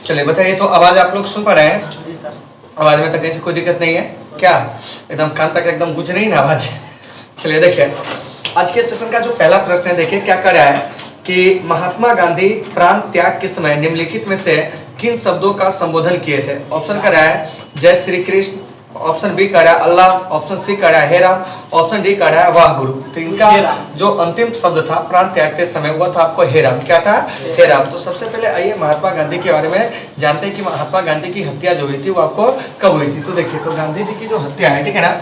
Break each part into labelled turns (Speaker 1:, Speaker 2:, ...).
Speaker 1: चलिए बताइए, तो आवाज आप लोग सुन पा रहे हैं?
Speaker 2: जी सर।
Speaker 1: आवाज में तो कहीं से कोई दिक्कत नहीं है क्या? एकदम कान तक एकदम गूंज नहीं ना आवाज? चलिए देखिए, आज के सेशन का जो पहला प्रश्न है, देखिए क्या कर रहा है कि महात्मा गांधी प्राण त्याग के समय निम्नलिखित में से किन शब्दों का संबोधन किए थे? ऑप्शन कर रहा है जय श्री कृष्ण, ऑप्शन बी कर रहा है अल्लाह, ऑप्शन सी कर रहा है हे राम, ऑप्शन डी कर रहा है वाह गुरु। तो इनका जो अंतिम शब्द था प्राण त्यागते समय वो था आपको हे राम। क्या था? हे राम। तो सबसे पहले आइए महात्मा गांधी के बारे में जानते हैं कि महात्मा गांधी की हत्या जो हुई थी वो आपको कब हुई थी। तो देखिए, तो गांधी जी की जो हत्या है, ठीक है ना,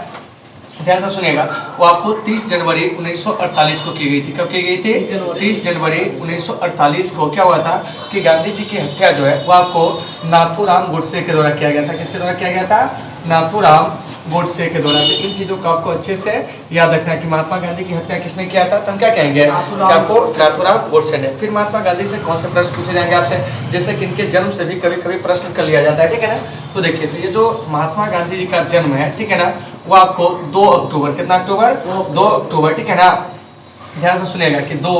Speaker 1: ध्यान से सुनिएगा, वो आपको 30 जनवरी 1948 को की गई थी। कब की गई थी? 30 जनवरी 1948 को क्या हुआ था कि गांधी जी की हत्या जो है वो आपको नाथूराम गोडसे के द्वारा किया गया था। किसके द्वारा किया गया था? नाथूराम गोडसे के द्वारा। तो इन चीजों को आपको अच्छे से याद रखना है कि महात्मा गांधी की हत्या किसने किया था। तो हम क्या कहेंगे कि आपको नाथूराम गोडसे ने। फिर महात्मा गांधी से कौन से प्रश्न पूछे जाएंगे आपसे, जैसे कि इनके जन्म से भी कभी कभी प्रश्न कर लिया जाता है, ठीक है ना। तो देखिए, तो ये जो महात्मा गांधी जी का जन्म है, ठीक है ना, वो आपको 2 अक्टूबर, कितना अक्टूबर? 2 अक्टूबर, ठीक है ना। ध्यान से सुनिएगा कि 2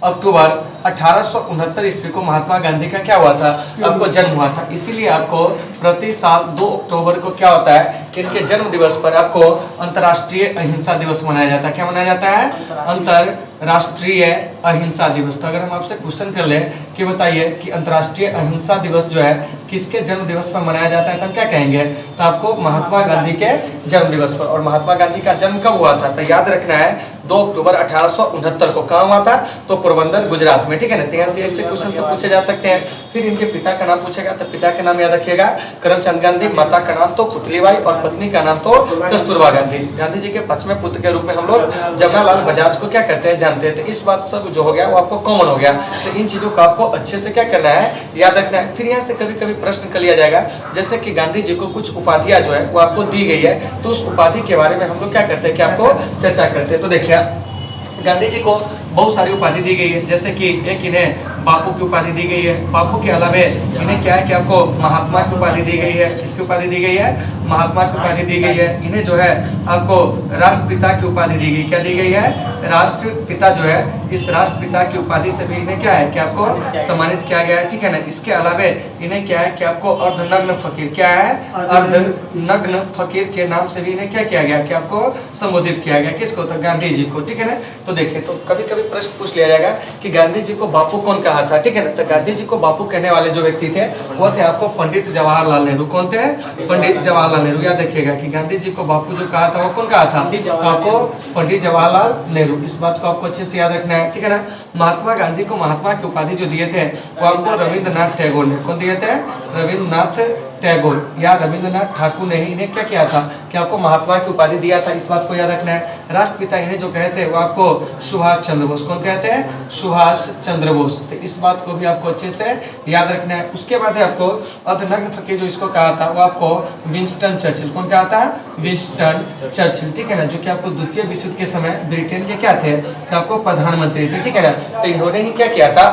Speaker 1: अक्टूबर 1869 ईस्वी को महात्मा गांधी का क्या हुआ था? आपको जन्म हुआ था। इसीलिए आपको प्रति साल 2 अक्टूबर को क्या होता है कि इनके जन्म दिवस पर आपको अंतर्राष्ट्रीय अहिंसा दिवस मनाया जाता है। क्या मनाया जाता है? अंतर्राष्ट्रीय अहिंसा दिवस। तो अगर हम आपसे क्वेश्चन कर ले कि बताइए कि अंतर्राष्ट्रीय अहिंसा दिवस जो है किसके जन्म दिवस पर मनाया जाता है, तो हम क्या कहेंगे? तो आपको महात्मा गांधी के जन्म दिवस पर। और महात्मा गांधी का जन्म कब हुआ था? तो याद रखना है 2 अक्टूबर 1869 को। कहाँ हुआ था? तो पोरबंदर, गुजरात में, ठीक है ना। तो यहाँ से ऐसे क्वेश्चन से पूछे जा सकते हैं। फिर इनके पिता का नाम पूछेगा, तो पिता का नाम याद रखिएगा करमचंद गांधी, माता का नाम तो पुतलीबाई और पत्नी का नाम तो कस्तूरबा गांधी। गांधी जी के 5वें पुत्र के रूप में हम लोग जमनालाल बजाज को क्या करते हैं, जानते हैं। तो इस बात सब जो हो गया वो आपको कॉमन हो गया। तो इन चीजों को आपको अच्छे से क्या करना है, याद रखना है। फिर यहाँ से कभी कभी प्रश्न कर लिया जाएगा, जैसे कि गांधी जी को कुछ उपाधियां जो है वो आपको दी गई है, तो उस उपाधि के बारे में हम लोग क्या करते हैं कि आपको चर्चा करते हैं। तो देखिए, गांधी जी को बहुत सारी उपाधि दी गई है, जैसे कि एक इन्हें बापू की उपाधि दी गई है। बापू के अलावे इन्हें क्या है कि आपको महात्मा की उपाधि दी गई है। किसकी उपाधि दी गई है? महात्मा की उपाधि दी गई है। इन्हें जो है आपको राष्ट्रपिता की उपाधि दी गई। क्या दी गई है? राष्ट्रपिता जो है, इस राष्ट्रपिता की उपाधि से भी इन्हें क्या है कि आपको सम्मानित किया गया है, ठीक है ना। इसके अलावे इन्हें क्या है कि आपको अर्धनग्न फकीर, क्या है? अर्धनग्न फकीर के नाम से भी इन्हें क्या किया गया कि आपको संबोधित किया गया। किसको? तो गांधी जी को, ठीक है ना। तो देखिए, तो कभी कभी प्रश्न पूछ लिया जाएगा कि गांधी जी को बापू कौन कहा था, ठीक है ना। तो गांधी जी को बापू कहने वाले जो व्यक्ति थे वो थे आपको पंडित जवाहरलाल नेहरू। कौन थे? पंडित जवाहरलाल नेहरू। याद रखिएगा कि गांधी जी को बापू जो कहा था वो कौन कहा था? तो आपको पंडित जवाहरलाल नेहरू। इस बात को आपको अच्छे से याद रखना है, ठीक है ना। महात्मा गांधी को महात्मा की उपाधि जो दिए थे वो आपको रविंद्रनाथ टैगोर ने। कौन दिए थे? रविंद्रनाथ टैगोर या रविंद्रनाथ ठाकुर ने ही इन्हें क्या किया था कि आपको महात्मा की उपाधि दिया था। इस बात को याद रखना है। राष्ट्रपिता इन्हें जो कहते हैं वो आपको सुभाष चंद्र बोस। कौन कहते हैं? सुभाष चंद्र बोस। तो इस बात को भी आपको अच्छे से याद रखना है। उसके बाद है आपको अर्धनग्न फकीर जो इसको कहा था वो आपको विंस्टन चर्चिल। कौन कहा था? विंस्टन चर्चिल, ठीक है ना, जो कि आपको द्वितीय विश्व युद्ध के समय ब्रिटेन के क्या थे कि आपको प्रधानमंत्री थे, ठीक है ना। तो इन्होंने ही क्या किया था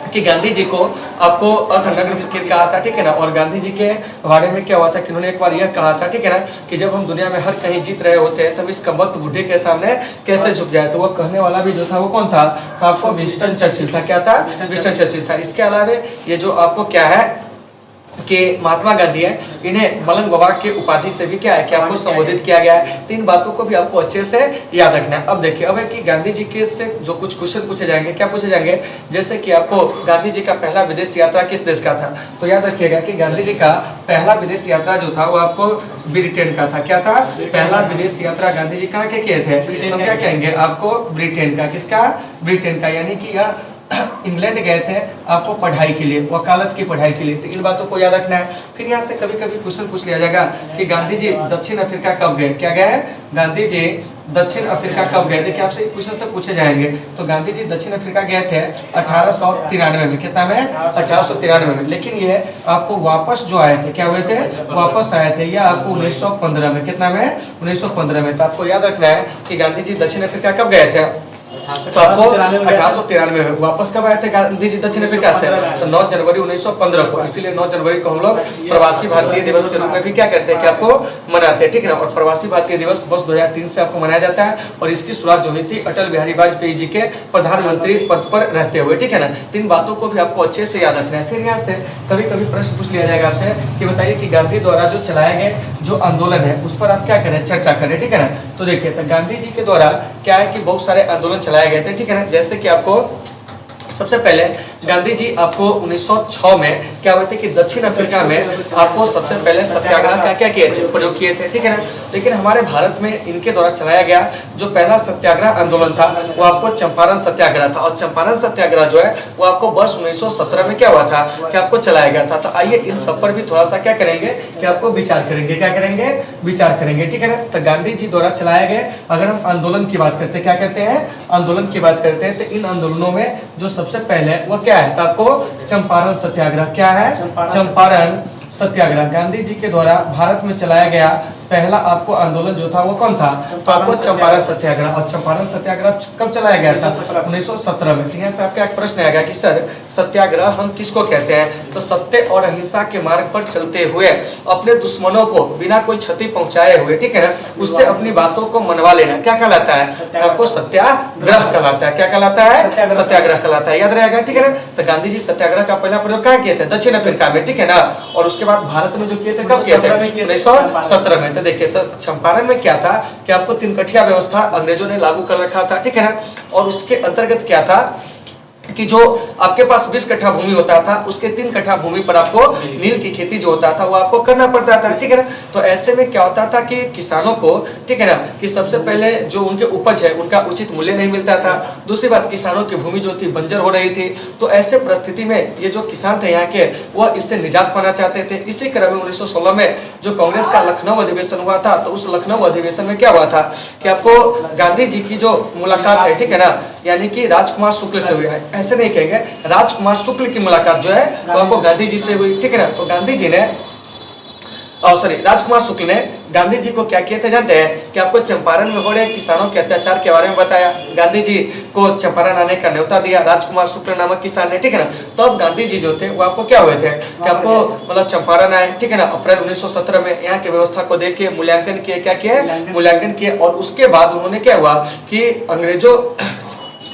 Speaker 1: कि गांधी जी को आपको अर्धनग्न फकीर कहा था, ठीक है ना। और गांधी जी के बारे में क्या हुआ था कि उन्होंने एक बार यह कहा था, ठीक है ना, कि जब हम दुनिया में हर कहीं जीत रहे होते हैं तब इस कमबख्त बूढ़े के सामने कैसे झुक जाए। तो वो कहने वाला भी जो था वो कौन था? तो आपको विंस्टन चर्चिल था। क्या था? विंस्टन चर्चिल था। इसके अलावे ये जो आपको क्या है कि महात्मा गांधी है, इन्हें मलंग बाबा के उपाधि से भी क्या है कि आपको संबोधित किया गया है। 3 बातों को भी आपको अच्छे से याद रखना है। अब देखिए, अब है कि गांधी जी के से जो कुछ क्वेश्चन पूछे जाएंगे, क्या पूछे जाएंगे, जैसे कि आपको गांधी जी का पहला विदेश यात्रा किस देश का था। तो याद रखिएगा कि गांधी जी का पहला विदेश यात्रा जो था वो आपको ब्रिटेन का था। क्या था? पहला विदेश यात्रा गांधी जी कहाँ के किए थे? तो क्या कहेंगे आपको? ब्रिटेन का। किसका? ब्रिटेन का। यानी कि यह इंग्लैंड गए थे आपको पढ़ाई के लिए, वकालत की पढ़ाई के लिए। तो इन बातों को याद रखना है। फिर यहाँ से कभी कभी क्वेश्चन पूछ लिया जाएगा कि गांधी जी दक्षिण अफ्रीका कब गए। क्या गए? गांधी जी दक्षिण अफ्रीका कब गए? देखिए, आपसे क्वेश्चन से पूछे जाएंगे। तो गांधी जी दक्षिण अफ्रीका गए थे 1893 में। कितना में? 1893 में। लेकिन ये आपको वापस जो आए थे, क्या हुए थे? वापस आए थे। यह आपको 1915 में। कितना में? 1915 में। तो आपको याद रखना है कि गांधी जी दक्षिण अफ्रीका कब गए थे? तो आपको 1893 में वापस कब आए थे गांधी जी दक्षिण अफ्रीका से? तो 9 जनवरी 1915 को। इसीलिए 9 जनवरी को हम लोग प्रवासी भारतीय दिवस के रूप में भी क्या कहते हैं कि आपको मनाते हैं, ठीक है ना। और प्रवासी भारतीय दिवस वर्ष 2003 से आपको मनाया जाता है और इसकी शुरुआत जो हुई थी अटल बिहारी वाजपेयी जी के प्रधानमंत्री पद पर रहते हुए, ठीक है ना। तीन बातों को भी आपको अच्छे से याद रखना है। फिर यहाँ से कभी कभी प्रश्न पूछ लिया जाएगा आपसे कि बताइए कि गांधी द्वारा जो चलाए गए जो आंदोलन है उस पर आप क्या करें, चर्चा करें, ठीक है ना। तो देखिए, तो गांधी जी के द्वारा क्या है कि बहुत सारे आंदोलन चलाए गए थे, ठीक है ना। जैसे कि आपको सबसे पहले गांधी जी आपको 1906 में क्या हुए थे कि दक्षिण अफ्रीका में आपको सबसे पहले सत्याग्रह का क्या किए थे, प्रयोग किए थे, ठीक है ना। लेकिन हमारे भारत में इनके द्वारा चलाया गया जो पहला सत्याग्रह आंदोलन था वो आपको चंपारण सत्याग्रह था। और चंपारण सत्याग्रह जो है वो आपको वर्ष 1917 में क्या हुआ था कि आपको चलाया गया था। तो आइए इन सब पर भी थोड़ा सा क्या करेंगे कि आपको विचार करेंगे, क्या करेंगे, विचार करेंगे, ठीक है ना। तो गांधी जी द्वारा चलाए गए अगर हम आंदोलन की बात करते हैं, क्या करते हैं, आंदोलन की बात करते हैं, तो इन आंदोलनों में जो सबसे पहले वो क्या है, तो आपको चंपारण सत्याग्रह, क्या है, चंपारण सत्याग्रह गांधी जी के द्वारा भारत में चलाया गया पहला आपको आंदोलन जो था वो कौन था, तो आपको चंपारण सत्याग्रह। और चंपारण सत्याग्रह कब चलाया गया था, 1917 में। तो यहाँ से आपका एक प्रश्न आएगा कि सर सत्याग्रह हम किसको कहते हैं, तो सत्य और अहिंसा के मार्ग पर चलते हुए अपने दुश्मनों को बिना कोई क्षति पहुंचाए हुए, ठीक है ना, उससे अपनी बातों को मनवा लेना क्या कहलाता है, आपको सत्याग्रह कहलाता है। क्या कहलाता है, सत्याग्रह कहलाता है, याद रहेगा, ठीक है ना। तो गांधी जी सत्याग्रह का पहला प्रयोग कहाँ किए थे, दक्षिण अफ्रीका में, ठीक है ना। और उसके बाद भारत में जो किए थे कब किए थे, 1917 में। तो देखिए, तो चंपारण में क्या था कि आपको तीन-कठिया व्यवस्था अंग्रेजों ने लागू कर रखा था, ठीक है ना। और उसके अंतर्गत क्या था कि जो आपके पास 20 कट्ठा भूमि होता था उसके 3 कट्ठा भूमि पर आपको नील की खेती जो होता था वो आपको करना पड़ता था, ठीक है ना। तो ऐसे में क्या होता था कि किसानों को, ठीक है ना, कि सबसे पहले जो उनके उपज है उनका उचित मूल्य नहीं मिलता था। दूसरी बात, किसानों की भूमि जो थी बंजर हो रही थी। तो ऐसे परिस्थिति में ये जो किसान थे यहाँ के वह इससे निजात पाना चाहते थे। इसी क्रम में 1916 में जो कांग्रेस का लखनऊ अधिवेशन हुआ था, तो उस लखनऊ अधिवेशन में क्या हुआ था कि आपको गांधी जी की जो मुलाकात है, ठीक है ना, यानी कि राजकुमार शुक्ल से हुई है, ऐसे नहीं कहेंगे, राजकुमार शुक्ल की मुलाकात जो है वो आपको गांधी जी से हुई, ठीक है ना। तो गांधी जी ने राजकुमार शुक्ल ने गांधी जी को क्या किए थे जानते हैं कि आपको चंपारण में हो रहे किसानों के अत्याचार के बारे में बताया। गांधी जी को चंपारण आने का न्योता दिया राजकुमार शुक्ल नामक किसान ने, ठीक है ना। तो अब गांधी जी जो थे वो आपको क्या हुए थे कि आपको मतलब चंपारण आए, ठीक है ना, अप्रैल 1917 में। यहाँ की व्यवस्था को देख के मूल्यांकन किए, क्या किए, मूल्यांकन किए। और उसके बाद उन्होंने क्या हुआ कि अंग्रेजों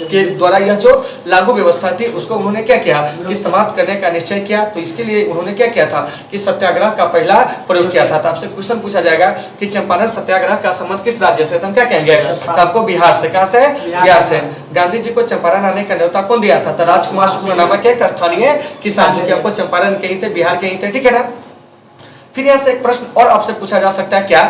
Speaker 1: के द्वारा यह जो लागू व्यवस्था थी उसको उन्होंने क्या किया कि समाप्त करने का निश्चय किया। तो इसके लिए उन्होंने क्या किया था कि सत्याग्रह का पहला प्रयोग किया था। तो आपसे क्वेश्चन पूछा जाएगा कि चंपारण सत्याग्रह का संबंध किस राज्य से, तो हम क्या कहेंगे, तो आपको बिहार से। कहां से, बिहार से। गांधी जी को चंपारण आने का न्योता कौन दिया था, तो राजकुमार शुक्ल नामक एक स्थानीय किसान जो कि आपको चंपारण के ही थे, बिहार के ही थे, ठीक है ना। फिर यहाँ से एक प्रश्न और आपसे पूछा जा सकता है क्या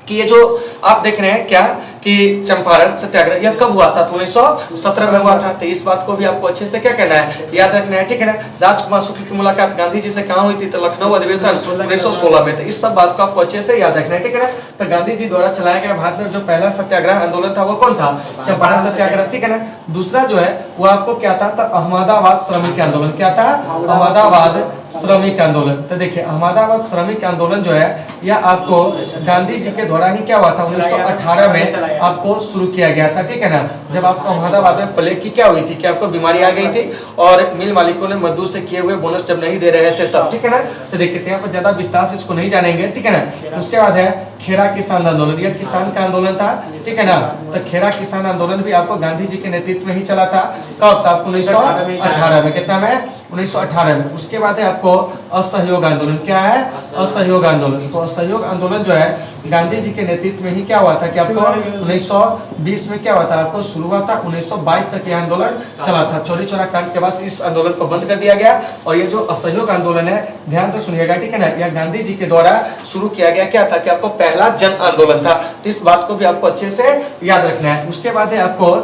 Speaker 1: कि ये जो आप देख रहे हैं क्या कि चंपारण सत्याग्रह यह कब हुआ था, तो 1917 में हुआ था। तो इस बात को भी आपको अच्छे से क्या कहना है, याद रखना है, ठीक है ना। राजकुमार शुक्ल की मुलाकात गांधी जी से कहाँ हुई थी, तो लखनऊ अधिवेशन 1916 में। तो इस सब बात को आपको अच्छे से याद रखना है, ठीक है ना। तो गांधी जी द्वारा चलाया गया भारत में जो पहला सत्याग्रह आंदोलन था वो कौन था, चंपारण सत्याग्रह, ठीक है ना। दूसरा जो है वो आपको क्या था, तो अहमदाबाद श्रमिक आंदोलन। क्या था, अहमदाबाद श्रमिक आंदोलन। तो देखिए, अहमदाबाद श्रमिक आंदोलन जो है यह आपको गांधी जी के द्वारा ही क्या हुआ था, 1918 में आपको शुरू किया गया था, ठीक है ना। जब आपको अहमदाबाद में प्लेग की क्या हुई थी कि आपको बीमारी आ गई थी और मिल मालिकों ने मजदूर से किए हुए बोनस जब नहीं दे रहे थे तब, ठीक है ना। तो देखिए, यहाँ पर ज्यादा विस्तार से इसको नहीं जानेंगे, ठीक है ना। उसके बाद है खेरा किसान आंदोलन। यह किसान का आंदोलन था, ठीक है ना। तो खेरा किसान आंदोलन भी आपको गांधी जी के नेतृत्व में ही चला था। कब था, 1918 में। कितना में, 1918 में। उसके बाद है आपको असहयोग आंदोलन। क्या है, असहयोग आंदोलन। तो असहयोग आंदोलन जो है गांधी जी के नेतृत्व में ही क्या हुआ था कि आपको 1920 में क्या हुआ था, आपको शुरू हुआ था, 1922 तक यह आंदोलन चला था। चौरी चौरा कांड के बाद इस आंदोलन को बंद कर दिया गया। और ये जो असहयोग आंदोलन है, ध्यान से सुनिएगा, ठीक है ना, यह गांधी जी के द्वारा शुरू किया गया क्या था कि आपको पहला जन आंदोलन था। तो इस बात को भी आपको अच्छे से याद रखना है। उसके बाद है आपको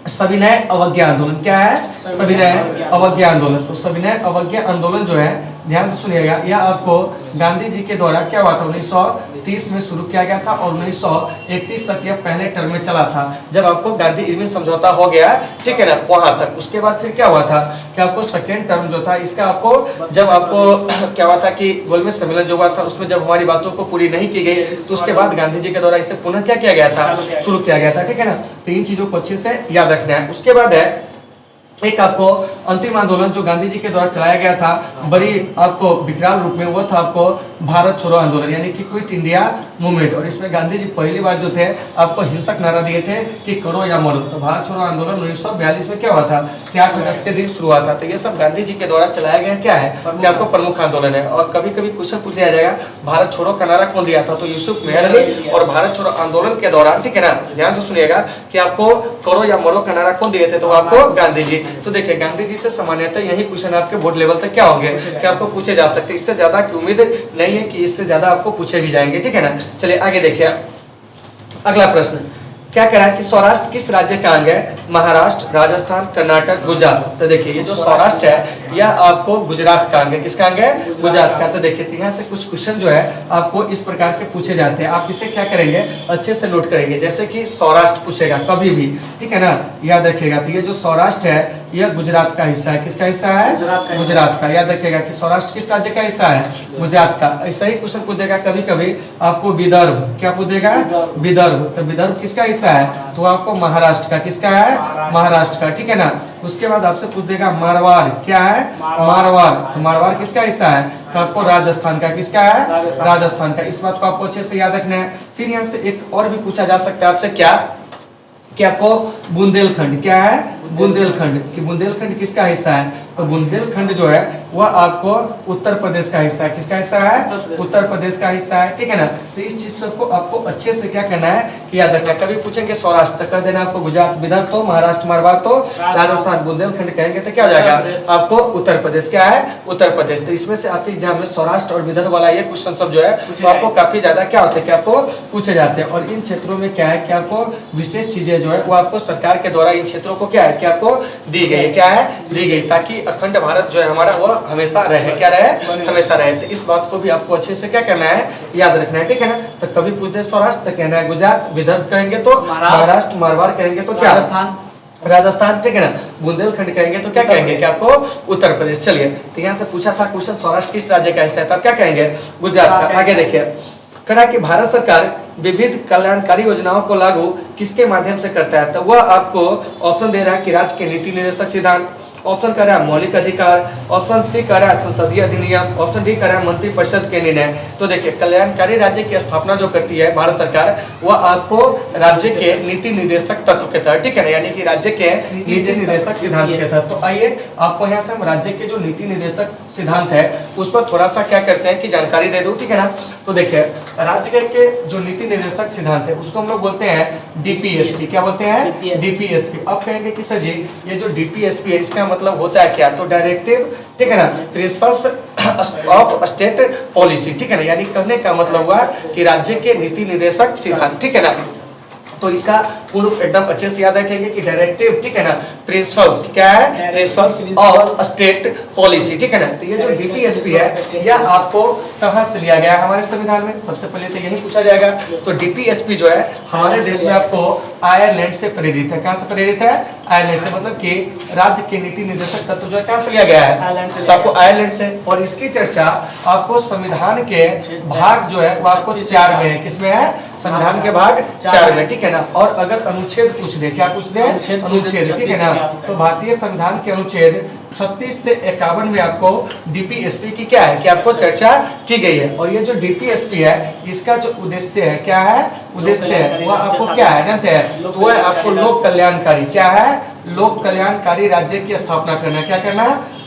Speaker 1: सविनय अवज्ञा आंदोलन। क्या है, सविनय अवज्ञा आंदोलन। तो सविनय अवज्ञा आंदोलन जो है ध्यान से सुनिएगा, यह आपको गांधी जी के द्वारा क्या हुआ था 1930 में शुरू किया गया था और 1931 तक यह पहले टर्म में चला था, जब आपको गांधी इरविन समझौता हो गया, ठीक है ना, वहां तक। उसके बाद फिर क्या हुआ था कि आपको सेकेंड टर्म जो था इसका आपको जब आपको क्या हुआ था कि गोलमेज सम्मेलन जो हुआ था उसमें जब हमारी बातों को पूरी नहीं की गई तो उसके बाद गांधी जी के द्वारा इसे पुनः क्या किया गया था, शुरू किया गया था, ठीक है ना। तो इन चीजों को अच्छे से याद रखना है। उसके बाद है एक आपको अंतिम आंदोलन जो गांधी जी के द्वारा चलाया गया था बड़ी आपको विकराल रूप में, वो था आपको भारत छोड़ो आंदोलन यानी कि क्विट इंडिया मूवमेंट। और इसमें गांधी जी पहली बार जो थे आपको हिंसक नारा दिए थे कि करो या मरो। तो भारत छोड़ो आंदोलन 1942 में क्या हुआ था कि 8 अगस्त के दिन शुरू हुआ था। तो ये सब गांधी जी के द्वारा चलाया गया क्या है कि आपको प्रमुख आंदोलन है। और कभी कभी क्वेश्चन पूछ लिया जाएगा भारत छोड़ो का नारा कौन दिया था, तो यूसुफ मेहर अली। और भारत छोड़ो आंदोलन के दौरान, ठीक है ना, ध्यान से सुनिएगा कि आपको करो या मरो का नारा कौन दिए थे, तो आपको गांधी जी। तो देखिए गांधी जी से सामान्यतः यही क्वेश्चन आपके बोर्ड लेवल तक क्या होंगे कि आपको पूछे जा सकते हैं। इससे ज्यादा की उम्मीद नहीं है कि इससे ज्यादा आपको पूछे भी जाएंगे, ठीक है ना। चलिए आगे देखिए अगला प्रश्न क्या कह रहा है कि सौराष्ट्र किस राज्य का अंग है? महाराष्ट्र, राजस्थान, कर्नाटक, गुजरात। तो देखिए ये जो सौराष्ट्र है यह आपको गुजरात का अंग है। किसका अंग है? गुजरात का। तो देखिए यहाँ से कुछ क्वेश्चन जो है आपको इस प्रकार के पूछे जाते हैं, आप इसे क्या करेंगे अच्छे से नोट करेंगे। जैसे कि सौराष्ट्र पूछेगा कभी भी, ठीक है ना, याद रखिएगा। तो ये जो सौराष्ट्र है यह गुजरात का हिस्सा है। किसका हिस्सा है? गुजरात का। याद रखिएगा कि सौराष्ट्र किस राज्य का हिस्सा है? गुजरात का। ऐसा ही क्वेश्चन पूछेगा कभी कभी आपको विदर्भ, क्या पूछेगा? विदर्भ। तो विदर्भ किसका हिस्सा है? तो आपको महाराष्ट्र का। किसका है? महाराष्ट्र का, ठीक है ना। उसके बाद आपसे पूछ देगा मारवाड़, क्या है? मारवाड़। तो मारवाड़ किसका हिस्सा है? तो आपको राजस्थान का। किसका है? राजस्थान का। इस बात को आपको अच्छे से याद रखना है। फिर यहाँ से एक और भी पूछा जा सकता है आपसे, क्या आपको बुंदेलखंड, क्या है? बुंदेलखंड। कि बुंदेलखंड किसका हिस्सा है? तो बुंदेलखंड जो है वह आपको उत्तर प्रदेश का हिस्सा है। किसका हिस्सा है? उत्तर प्रदेश का हिस्सा है, ठीक है ना। तो इस चीज को आपको अच्छे से क्या करना है कि याद रखना है। कभी पूछेंगे सौराष्ट्र तो कर देना आपको गुजरात, विदर्भ तो महाराष्ट्र, मारवाड़ तो राजस्थान, बुंदेलखंड कहेंगे तो क्या हो जाएगा आपको उत्तर प्रदेश। क्या है? उत्तर प्रदेश। तो इसमें से आपके एग्जाम में सौराष्ट्र और विदर्भ वाला ये क्वेश्चन सब जो है तो आपको काफी ज्यादा क्या होते हैं कि आपको पूछे जाते हैं। और इन क्षेत्रों में क्या है कि आपको विशेष चीजें जो है वो आपको सरकार के द्वारा इन क्षेत्रों को क्या है कि आपको दी गई है। क्या है? दी गई, ताकि अखंड भारत जो है हमारा वो हमेशा रहे। क्या रहे? हमेशा रहे। तो इस बात को भी आपको अच्छे से क्या करना है, याद रखना है, ठीक है ना। तो कभी पूछते सौराष्ट्र तो कहना है गुजरात, विदर्भ कहेंगे तो महाराष्ट्र, मारवाड़ कहेंगे तो क्या? राजस्थान, ठीक है ना। बुंदेलखंड कहेंगे तो क्या कहेंगे कि आपको उत्तर प्रदेश। चलिए तो यहाँ से पूछा था क्वेश्चन सौराष्ट्र किस राज्य का हिस्सा है, तब क्या कहेंगे? गुजरात का। आगे देखिए कहा कि भारत सरकार विविध कल्याणकारी योजनाओं को लागू किसके माध्यम से करता है? तो वह आपको ऑप्शन दे रहा है कि राज्य के नीति निर्देशक सिद्धांत, ऑप्शन कर रहा है मौलिक अधिकार, ऑप्शन सी कर रहा है संसदीय अधिनियम, ऑप्शन डी कर रहा है मंत्रिपरिषद के निर्णय। तो देखिए कल्याणकारी राज्य की स्थापना जो करती है भारत सरकार वह आपको राज्य के नीति निर्देशक तत्व के तहत, ठीक है ना, यानी कि राज्य के नीति निर्देशक सिद्धांत के तहत। तो आइए आपको यहाँ से हम राज्य के जो नीति निर्देशक सिद्धांत है उस पर थोड़ा सा क्या करते हैं कि जानकारी दे दूं, ठीक है ना। तो देखिए राज्य के जो नीति निर्देशक सिद्धांत है उसको हम लोग बोलते हैं डीपीएसपी। क्या बोलते हैं? डीपीएसपी। अब कहेंगे कि सर जी ये जो डीपीएसपी है इसका मतलब होता है क्या? तो डायरेक्टिव, ठीक है ना, प्रिंसिपल्स ऑफ स्टेट पॉलिसी, ठीक है ना। यानी कहने का मतलब हुआ कि राज्य के नीति निर्देशक सिद्धांत, ठीक है ना। तो इसका पूर्ण एकदम अच्छे से याद रखेंगे कि डायरेक्टिव, ठीक है ना, प्रिंसिपल्स, क्या है? प्रिंसिपल्स ऑफ स्टेट पॉलिसी, ठीक है ना। तो ये जो डीपीएसपी है यह आपको कहां से लिया गया है हमारे संविधान में? सबसे पहले तो यही पूछा जाएगा। तो डीपीएसपी जो है हमारे देश में आपको आयरलैंड से प्रेरित है। कहां से प्रेरित है? आयरलैंड से। मतलब कि राज्य के नीति निर्देशक तत्व जो है कहां से लिया गया है? तो आपको आयरलैंड से। और इसकी चर्चा आपको संविधान के भाग जो है वो आपको 4 में है। किसमें है? संविधान के भाग 4 में, ठीक है ना। और अगर अनुच्छेद पूछ दे, क्या पूछ दे? अनुच्छेद, ठीक है ना। तो भारतीय संविधान के अनुच्छेद 36 से 51 में आपको डीपीएसपी की क्या है कि आपको चर्चा की गई है। और ये जो डीपीएसपी है इसका जो उद्देश्य है, क्या है? उद्देश्य है वो आपको क्या है जानते हैं? तो वह आपको लोक कल्याणकारी, क्या है? लोक कल्याणकारी राज्य की स्थापना करना। क्या करना?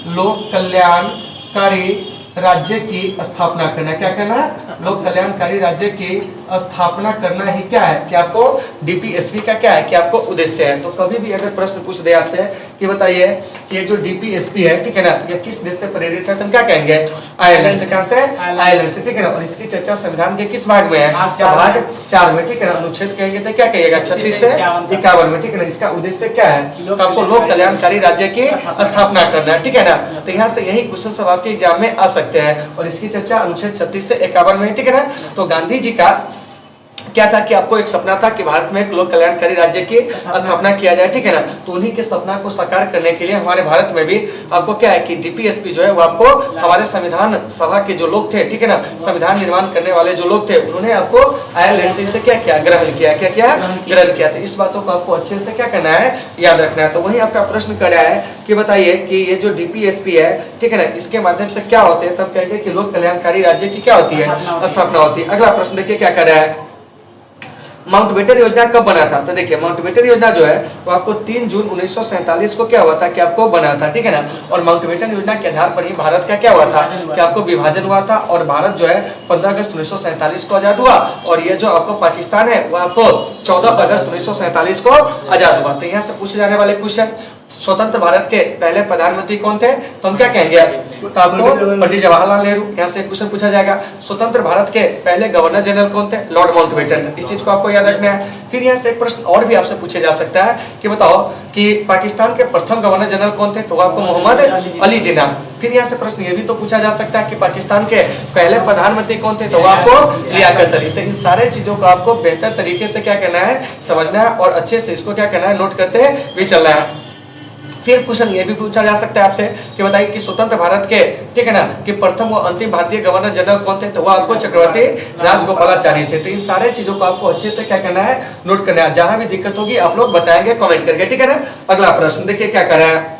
Speaker 1: लोक कल्याणकारी राज्य की स्थापना करना। क्या करना? लोक कल्याणकारी राज्य की स्थापना करना ही क्या है कि आपको डीपीएसपी का क्या है कि आपको उद्देश्य है। तो कभी भी अगर प्रश्न पूछ दे आपसे कि बताइए कि ये जो डीपीएसपी है, ठीक है ना, ये किस देश से प्रेरित है, तो हम क्या कहेंगे आयरलैंड से। कहां से? आयरलैंड से, ठीक है ना। और इसकी चर्चा संविधान के किस भाग में है? भाग 4 में, ठीक है ना। अनुच्छेद कहेंगे तो क्या कहिएगा 36 से 51 में, ठीक है ना। इसका उद्देश्य क्या है? तो आपको लोक कल्याणकारी राज्य की स्थापना करना है, ठीक है ना। तो यहाँ से यही क्वेश्चन सब आपके एग्जाम में आ सकते हैं। और इसकी चर्चा अनुच्छेद 36 से 51 में, ठीक है ना। तो गांधी जी का क्या था कि आपको एक सपना था कि भारत में एक लोक कल्याणकारी राज्य की स्थापना किया जाए, ठीक है ना। तो उन्हीं के सपना को साकार करने के लिए हमारे भारत में भी आपको क्या है कि डीपीएसपी जो है वो आपको हमारे संविधान सभा के जो लोग थे, ठीक है ना, संविधान निर्माण करने वाले जो लोग थे, उन्होंने आपको आयरलैंड से इसे क्या किया? ग्रहण किया। क्या किया? ग्रहण किया। तो इस बातों को आपको अच्छे से क्या करना है? याद रखना है। तो वही आपका प्रश्न कर रहा है कि बताइए कि ये जो डीपीएसपी है, ठीक है ना, इसके माध्यम से क्या होते हैं? तब कहेंगे कि लोक कल्याणकारी राज्य की क्या होती है? स्थापना होती है। अगला प्रश्न देखिए क्या कर रहा है, माउंटबेटन योजना कब बना था? तो देखिए माउंटबेटन योजना जो है वो आपको 3 जून 1947 को क्या हुआ था कि आपको बना था, ठीक है ना। और माउंटबेटन योजना के आधार पर ही भारत का क्या हुआ था कि आपको विभाजन हुआ था। और भारत जो है 15 अगस्त 1947 को आजाद हुआ। और ये जो आपको पाकिस्तान है वो आपको 14 अगस्त 1947 को आजाद हुआ। तो यहाँ से पूछे जाने वाले क्वेश्चन, स्वतंत्र भारत के पहले प्रधानमंत्री कौन थे? तो हम क्या कहेंगे? तो आपको पंडित जवाहरलाल नेहरू। यहाँ से क्वेश्चन पूछा जाएगा, स्वतंत्र भारत के पहले गवर्नर जनरल कौन थे? Lord Mountbatten. इस चीज को आपको याद रखना है। फिर यहाँ से एक प्रश्न और भी आपसे पूछा जा सकता है कि बताओ कि पाकिस्तान के प्रथम गवर्नर जनरल कौन थे? तो आपको मोहम्मद अली जिन्ना। फिर यहाँ से प्रश्न ये भी तो पूछा जा सकता है कि पाकिस्तान के पहले प्रधानमंत्री कौन थे? तो आपको लियाकत अली। तो इन सारे चीजों को आपको बेहतर तरीके से क्या करना है? समझना है और अच्छे से इसको क्या करना है? नोट करते भी चलना है। फिर क्वेश्चन ये भी पूछा जा सकता है आपसे कि बताइए कि स्वतंत्र भारत के, ठीक है ना, कि प्रथम व अंतिम भारतीय गवर्नर जनरल कौन थे? तो वो आपको चक्रवर्ती राजगोपालाचारी थे। तो इन सारे चीजों को आपको अच्छे से क्या करना है? नोट करना है। जहां भी दिक्कत होगी आप लोग बताएंगे कमेंट करके, ठीक है ना। अगला प्रश्न देखिए क्या कर रहा है,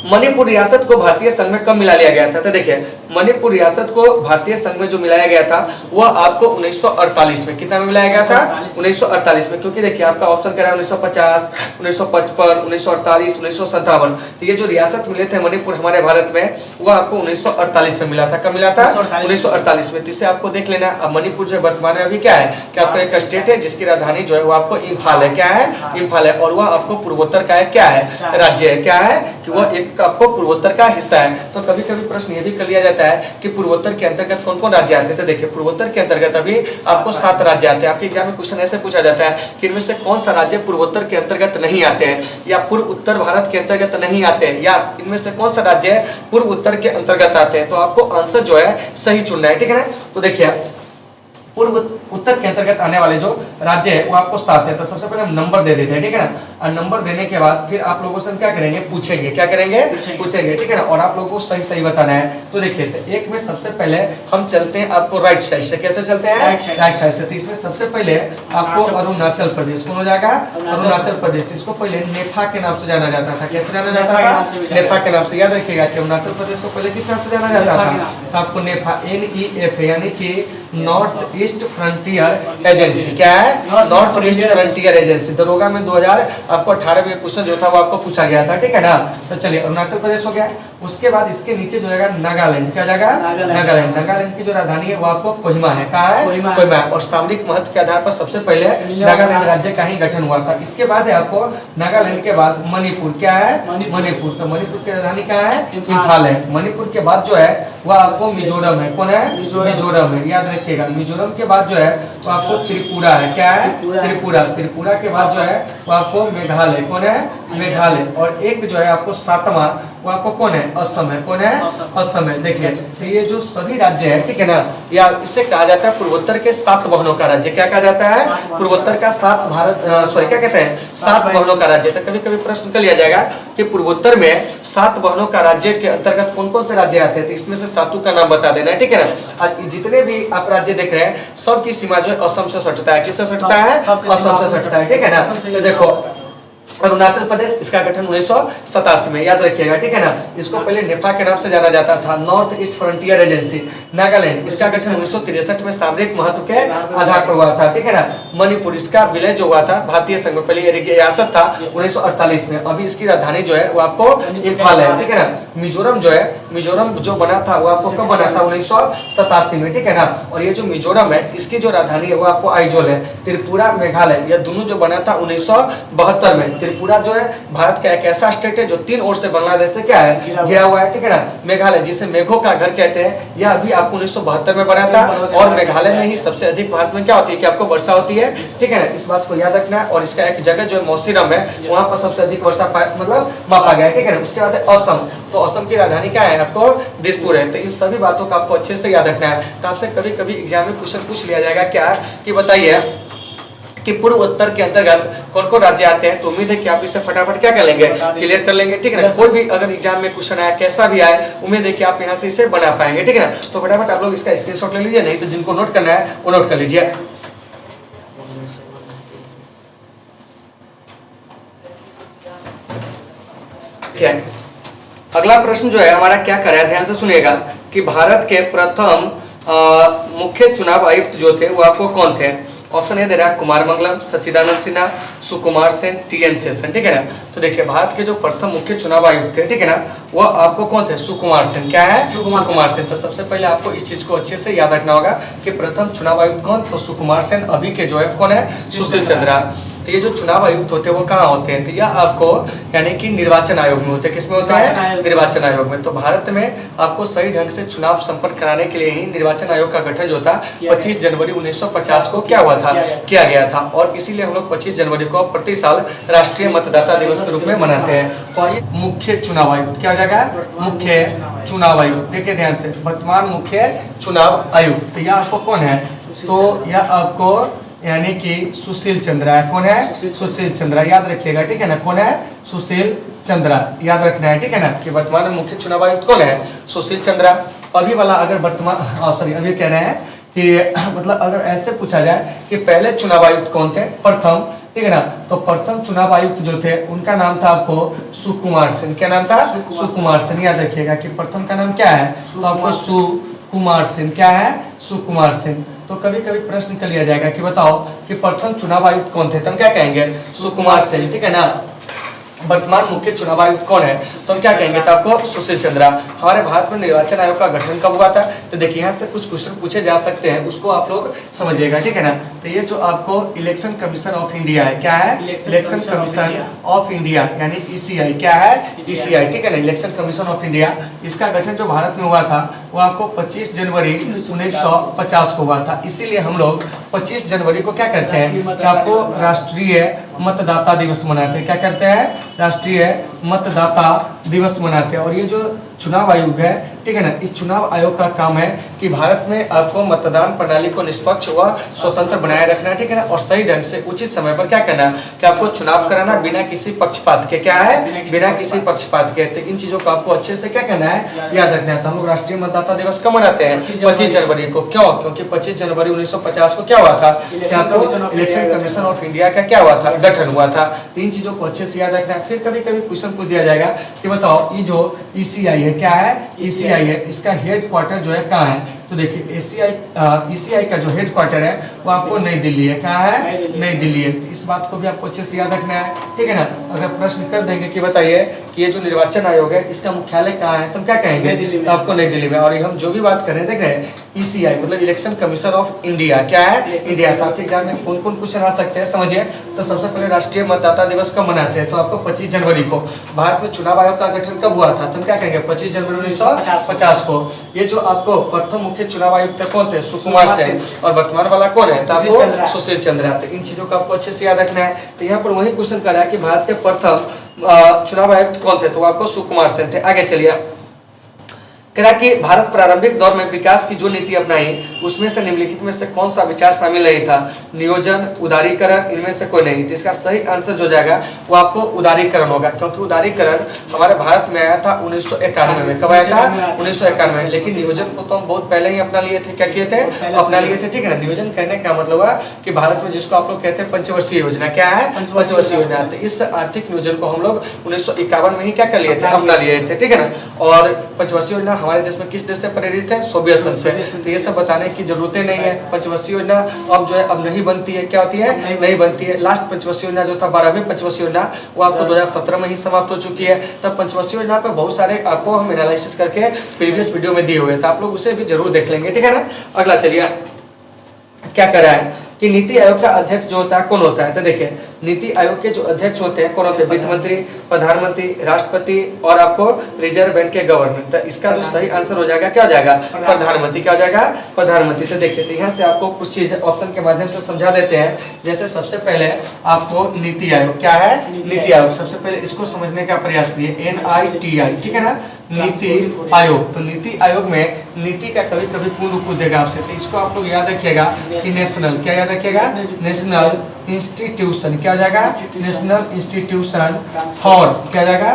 Speaker 1: मणिपुर रियासत को भारतीय संघ में कब मिला लिया गया था? तो देखिए मणिपुर रियासत को भारतीय संघ में जो मिलाया गया था वह आपको 1948 में, कितना में मिलाया गया था? 1948 में। क्योंकि देखिए आपका ऑप्शन कह रहा है 1950, 1955, 1948, 1957। तो ये जो रियासत मिले थे मणिपुर हमारे भारत में वो आपको 1948 में मिला था। कब मिला था? 1948 में। तो इससे आपको देख लेना। अब मणिपुर जो वर्तमान में अभी क्या है कि आपको एक स्टेट है जिसकी राजधानी जो है वो आपको इम्फाल है। क्या है? इम्फाल है। और वह आपको पूर्वोत्तर का क्या है? राज्य है। क्या है कि वह एक आपको पूर्वोत्तर का हिस्सा है। तो कभी कभी प्रश्न ये भी कर लिया जाता है कि पूर्वोत्तर के अंतर्गत कौन कौन राज्य आते हैं? तो देखिए पूर्वोत्तर के अंतर्गत अभी आपको 7 राज्य आते हैं। आपके एग्जाम में क्वेश्चन ऐसे पूछा जाता है कि इनमें से कौन सा राज्य पूर्वोत्तर के अंतर्गत नहीं आते हैं, या पूर्व उत्तर भारत के अंतर्गत नहीं आते हैं, या इनमें से कौन सा राज्य पूर्व उत्तर के अंतर्गत आते हैं। तो आपको आंसर जो है सही चुनना है, ठीक है ना। तो देखिए पूर्व उत्तर के अंतर्गत आने वाले जो राज्य है वो आपको 7 है। तो सबसे पहले हम नंबर दे देते हैं, ठीक है ना। और नंबर देने के बाद फिर आप लोगों से हम क्या करेंगे? पूछेंगे। क्या करेंगे? पूछेंगे, ठीक है ना। और आप लोगों को सही सही बताना है। तो देखिए एक में सबसे पहले हम चलते हैं आपको राइट साइड से। कैसे चलते हैं? राइट साइड से। तो इसमें सबसे पहले आपको अरुणाचल प्रदेश कौन हो जाएगा? अरुणाचल प्रदेश। इसको पहले नेफा के नाम से जाना जाता था। कैसे जाना जाता था? नेफा के नाम से। याद रखिएगा कि अरुणाचल प्रदेश को पहले किस नाम से जाना जाता था? तो आपको नेफा NEF यानी कि नॉर्थ ईस्ट फ्रंटियर एजेंसी। क्या है? North east frontier agency. दरोगा में 2018 में क्वेश्चन जो था वो आपको पूछा गया था, ठीक है ना। तो चलिए अरुणाचल प्रदेश हो गया। उसके बाद इसके नीचे जो है नागालैंड। क्या जाएगा? नागालैंड। नागालैंड की जो राजधानी है वो आपको कोहिमा है। कहाँ है? कोहिमा है। और सामरिक महत्व के आधार पर सबसे पहले नागालैंड राज्य का ही गठन हुआ था। इसके बाद है आपको नागालैंड के बाद मणिपुर। क्या है? मणिपुर। तो मणिपुर की राजधानी कहाँ है? इम्फाल है। मणिपुर के बाद जो है वो आपको मिजोरम है। कौन है? मिजोरम है। याद रखिएगा। मिजोरम के बाद जो है वो आपको त्रिपुरा है। क्या है? त्रिपुरा। त्रिपुरा के बाद जो है वो आपको मेघालय। कौन है? मेघालय। और एक जो है आपको 7वां वो आपको कौन है? असम है। कौन है? असम है। देखिए तो ये जो सभी राज्य है, ठीक है ना, या इसे कहा जाता है पूर्वोत्तर के 7 बहनों का राज्य। क्या कहा जाता है? पूर्वोत्तर का 7 भारत क्या कहते हैं? 7 बहनों का राज्य। तो कभी कभी प्रश्न कर लिया जाएगा कि पूर्वोत्तर में 7 बहनों का राज्य के अंतर्गत कौन कौन से राज्य आते हैं? तो इसमें से 7 का नाम बता देना है, ठीक है ना। आज जितने भी आप राज्य देख रहे हैं सबकी सीमा जो है असम से सटता है। किससे सटता है? असम से सटता है, ठीक है ना। तो देखो अरुणाचल प्रदेश, इसका गठन 1987 में, याद रखिएगा, ठीक है ना। इसको पहले नेफा के नाम से जाना जाता था, north east frontier agency. Nagaland, इसका गठन 1963 में सामरिक महत्व के आधार पर हुआ था, ठीक है ना। मणिपुर, इसका विलय जो हुआ था भारतीय संघ में, पहले ये रियासत था 1948 में, अभी इसकी राजधानी जो है वो आपको इम्फाल है, ठीक है ना। मिजोरम जो है, मिजोरम जो बना था वो आपको कब बना था, 1987 में, ठीक है ना। और ये जो मिजोरम है इसकी जो राजधानी है वो आपको आइजोल है। त्रिपुरा, मेघालय, ये दोनों जो बना था 1972 में। त्रिपुरा जो है भारत का एक ऐसा स्टेट है जो 3 ओर से बांग्लादेश से क्या है, घिरा हुआ है, ठीक है ना। मेघालय, जिसे मेघों का घर कहते हैं, यह अभी आपको 1972 में बना था। और मेघालय में ही सबसे अधिक भारत में क्या होती है कि आपको वर्षा होती है, ठीक है ना। इस बात को याद रखना है। और इसका एक जगह जो है मौसीराम है, वहां पर सबसे अधिक वर्षा मतलब मापा गया है, ठीक है ना। उसके बाद है असम, तो असम की राजधानी क्या है आपको, दिसपुर है। तो इन सभी बातों को आपको अच्छे से याद रखना है। तो आपसे कभी कभी एग्जाम में क्वेश्चन पूछ लिया जाएगा क्या कि बताइए कि पूर्व उत्तर के अंतर्गत कौन कौन राज्य आते हैं। तो उम्मीद है कि आप इसे फटाफट क्या कर लेंगे, क्लियर कर लेंगे, ठीक है ना। कोई भी अगर एग्जाम में क्वेश्चन आया, कैसा भी आए, उम्मीद है कि आप यहाँ से इसे बना पाएंगे, ठीक है ना। तो फटाफट आप लोग इसका स्क्रीनशॉट ले लीजिए, नहीं तो जिनको नोट करना है वो नोट कर लीजिए। क्या अगला प्रश्न जो है हमारा क्या कर रहा है, ध्यान से सुनिएगा कि भारत के प्रथम मुख्य चुनाव आयुक्त जो थे वो आपको कौन थे। ऑप्शन ए दे रहा है कुमार मंगलम, सच्चिदानंद सिन्हा, सुकुमार सेन, टी.एन. शेषन, ठीक है ना। तो देखिए भारत के जो प्रथम मुख्य चुनाव आयुक्त थे, ठीक है ना, वो आपको कौन थे, सुकुमार सेन। क्या है, सुकुमार सेन। तो सबसे पहले आपको इस चीज को अच्छे से याद रखना होगा कि प्रथम चुनाव आयुक्त कौन, तो सुकुमार सेन। अभी के जो है कौन है, सुशील चंद्रा। तो ये जो चुनाव आयुक्त होते हैं वो कहाँ होते हैं, तो यह आपको यानी कि निर्वाचन आयोग में होते हैं। किसमें होते हैं, निर्वाचन आयोग में। तो भारत में आपको सही ढंग से चुनाव संपन्न कराने के लिए ही निर्वाचन आयोग का गठन जो था 25 जनवरी 1950 को क्या हुआ था, किया गया था। और इसीलिए हम लोग 25 जनवरी को प्रति साल राष्ट्रीय मतदाता दिवस के रूप में मनाते हैं। तो आइए मुख्य चुनाव आयुक्त क्या हो जाएगा, मुख्य चुनाव आयुक्त। देखिए ध्यान से, वर्तमान मुख्य चुनाव आयुक्त, तो यह आपको कौन है, तो यह आपको यानी कि सुशील चंद्रा है। कौन है, सुशील चंद्रा, याद रखिएगा, ठीक है ना। कौन है, सुशील चंद्रा, याद रखना है, ठीक है ना, कि वर्तमान मुख्य चुनाव आयुक्त कौन है, सुशील चंद्रा। अभी वाला अगर वर्तमान सॉरी अभी कह रहे हैं कि मतलब अगर ऐसे पूछा जाए कि पहले चुनाव आयुक्त कौन थे, प्रथम, ठीक है ना, तो प्रथम चुनाव आयुक्त जो थे उनका नाम था आपको सुकुमार सेन। क्या नाम था, सुकुमार सेन। याद रखिएगा कि प्रथम का नाम क्या है, तो आपको सुकुमार सेन। क्या है, सुकुमार सेन। तो कभी कभी प्रश्न कर लिया जाएगा कि बताओ कि प्रथम चुनाव आयुक्त कौन थे, तो हम क्या कहेंगे, सुकुमार सेन, ठीक है ना। वर्तमान मुख्य चुनाव आयुक्त कौन है, तो हम क्या कहेंगे, तो आपको सुशील चंद्रा। हमारे भारत में निर्वाचन आयोग का गठन कब हुआ था, तो देखिए यहाँ से कुछ क्वेश्चन पूछे जा सकते हैं, उसको आप लोग समझिएगा, ठीक है ना। तो ये जो आपको इलेक्शन कमीशन ऑफ इंडिया है, क्या है, इलेक्शन कमीशन ऑफ इंडिया यानी ईसीआई। क्या है, ईसीआई, ठीक है ना, इलेक्शन कमीशन ऑफ इंडिया। इसका गठन जो भारत में हुआ था वो आपको 25 जनवरी 1950 को हुआ था। इसीलिए हम लोग 25 जनवरी को क्या करते हैं कि आपको राष्ट्रीय मतदाता दिवस मनाते हैं। क्या करते हैं, राष्ट्रीय मतदाता दिवस मनाते हैं। और ये जो चुनाव आयोग है, ठीक है ना, इस चुनाव आयोग का काम है कि भारत में आपको मतदान प्रणाली को निष्पक्ष व स्वतंत्र बनाए रखना, ठीक है ना, और सही ढंग से उचित समय पर क्या करना कि आपको चुनाव कराना बिना किसी पक्षपात के। क्या है, बिना किसी पक्षपात के। तो इन चीजों को आपको अच्छे से क्या करना है, याद रखना है। तो हम लोग राष्ट्रीय मतदाता दिवस कब मनाते हैं, 25 जनवरी को। क्यों, क्योंकि 25 जनवरी 1950 को क्या हुआ था, इलेक्शन कमीशन ऑफ इंडिया का क्या हुआ था, गठन हुआ था। इन चीजों को अच्छे से याद रखना है। फिर कभी कभी क्वेश्चन पूछ दिया जाएगा कि बताओ ये जो ईसीआई है, क्या है, ईसीआई है, इसका हेड क्वार्टर जो है कहाँ है। तो देखिए ईसीआई का जो हेड क्वार्टर है वो आपको नई दिल्ली है। कहाँ है, नई दिल्ली है। तो इस बात को भी आपको अच्छे से याद रखना है, ठीक है ना। अगर प्रश्न कर देंगे कि बताइए कि ये जो निर्वाचन आयोग है इसका मुख्यालय कहाँ है, तो हम क्या कहेंगे, तो आपको नई दिल्ली में। और हम जो भी बात कर रहे हैं, देख रहे हैं, ईसीआई मतलब इलेक्शन कमीशन ऑफ इंडिया। क्या है, इंडिया। तो आपके एग्जाम में कौन कौन क्वेश्चन आ सकते हैं समझिए। तो सबसे पहले राष्ट्रीय मतदाता दिवस कब मनाते हैं, तो आपको 25 जनवरी को। भारत में चुनाव आयोग का गठन कब हुआ था, तो हम क्या कहेंगे, 25 जनवरी 1950 को। ये जो आपको प्रथम मुख्य चुनाव आयुक्त कौन थे, सुकुमार सेन। और वर्तमान वाला कौन है, तो आपको सुशील चंद्रा। तो इन चीजों को आपको अच्छे से याद रखना है। तो यहाँ पर वही क्वेश्चन कर रहा है कि भारत के प्रथम चुनाव आयुक्त कौन थे, तो आपको सुकुमार सेन थे। आगे चलिए, कह रहा कि भारत प्रारंभिक दौर में विकास की जो नीति अपनाई उसमें से निम्नलिखित में से कौन सा विचार शामिल नहीं था? नियोजन, उदारीकरण, इनमें से कोई नहीं। तो इसका सही आंसर जो जाएगा वो आपको उदारीकरण होगा, क्योंकि उदारीकरण हमारे भारत में आया था 1991 में। कब आया था? 1991 में। लेकिन नियोजन को तो हम बहुत पहले ही अपना लिए थे। क्या किए थे? अपना लिए थे, ठीक है ना। नियोजन कहने का मतलब है कि भारत में जिसको आप लोग कहते हैं पंचवर्षीय योजना, क्या है? पंचवर्षीय योजना। तो इस आर्थिक नियोजन को हम लोग 1951 में ही क्या कर लिए थे? अपना लिए थे, ठीक है ना। और पंचवर्षीय योजना हमारे देश में किस देश से प्रेरित है? सोवियत संघ से। तो ये सब बताने की जरूरतें नहीं है। पंचवर्षीय योजना अब जो है अब नहीं बनती है। क्या होती है? नहीं बनती है। लास्ट पंचवर्षीय योजना जो था 12वीं पंचवर्षीय योजना वो आपको 2017 में ही समाप्त हो चुकी है। तब पंचवर्षीय योजना पे बहुत सारे आपको हम एनालिसिस करके प्रीवियस वीडियो में दिए हुए थे, आप लोग उसे भी जरूर देख लेंगे, ठीक है ना। अगला चलिए क्या कर रहा है कि नीति आयोग का अध्यक्ष जो होता है कौन होता है? तो देखिए नीति आयोग के जो अध्यक्ष होते हैं कौन होते हैं? वित्त मंत्री, प्रधानमंत्री, राष्ट्रपति और आपको रिजर्व बैंक के गवर्नर। तो इसका जो सही आंसर हो जाएगा क्या हो जाएगा? प्रधानमंत्री। क्या हो जाएगा? प्रधानमंत्री। तो देखिए तो यहाँ से आपको कुछ चीज ऑप्शन के माध्यम से समझा देते हैं। जैसे सबसे पहले आपको नीति आयोग क्या है? नीति आयोग। सबसे पहले इसको समझने का प्रयास करिए, NITI, ठीक है ना, नीति आयोग। तो नीति आयोग में नीति का कभी कभी पूर्ण रूप देगा आपसे, तो इसको आप लोग याद रखिएगा कि नेशनल, क्या याद रखिएगा? National institution. क्या हो जाएगा? नेशनल इंस्टीट्यूशन फॉर, क्या हो जाएगा?